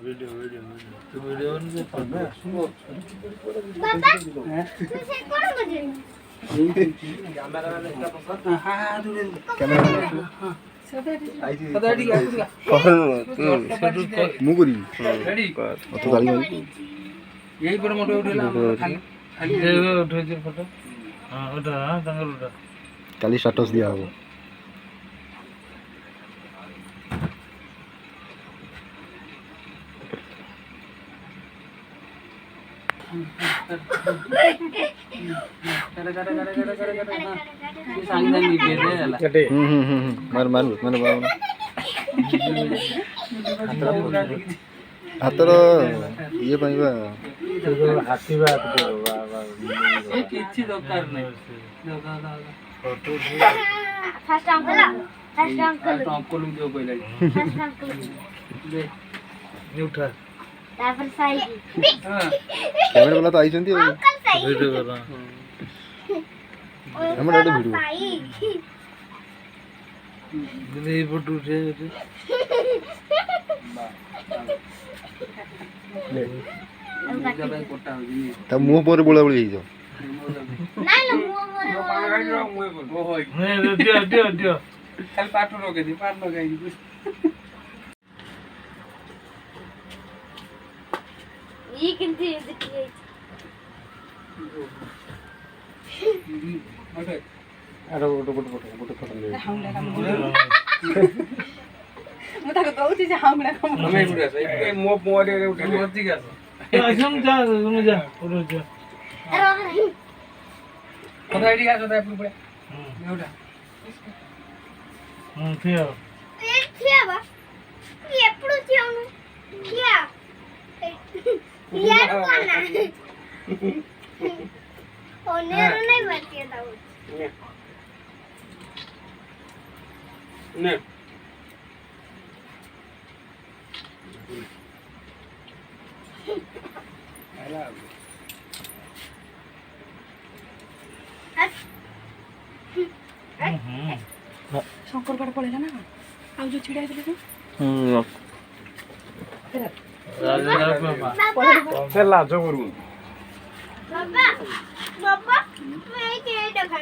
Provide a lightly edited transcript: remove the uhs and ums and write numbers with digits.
video video तो video नहीं पढ़ना बाबा तू से कौन बजे कैमरा वाला इसका पसंद हां कैमरा हां पता है ठीक है मुगुरी रेडी तो गाड़ी में यही पर मोटो उठेला खाली खाली उठे जे फोटो हां उठा हां तंगर उठा काली स्टेटस दिया हो करे ये सांगी नहीं बेरेला मार मार मार हातर ये पाइबा हाथी बात करो ये किछि दरकार नहीं फोटो फर्स्ट अंकल अंकल जो कहला फर्स्ट अंकल दे उठा तापर साई हां कैमरा वाला तो आई जंती अंकल साई वीडियो करा हमर डाटे वीडियो दिले फोटो उठे जब कोटा हो जी ता मुंह पर बोला बोली जाओ नाही लो मुंह मोरे पागल गाडी रो मुए बोल ओ होय नहीं दियो कल पाटो रोके दी पार लगाई दी ये किंती दिखिए ओके अरे गोटे फोटो ले ମୁଁ ତାକୁ ଦଉଛି ଯେ ହାମଲା କମ ଆମେ ଗୁଡା ସଇ ମୋ ମୋରେ ଉଠେ ମତି ଗାସ आश्रम जा फोटो जा अरे कथा एडी गास ता पुरा एउडा थियो ये थियाबा ये ఎప్పుడు थियाउनु थिया यार कोना ओनेरो नहीं बतिया था ने ଶଙ୍କର କୁଆଡେ ପଳେଇଲା ନା କଣ ଆଉ ଯୋଉ ଛିଡା ହେଇଥିଲେ ତୁ राजा से लाजो करू बाबा बाबा मैं के देखा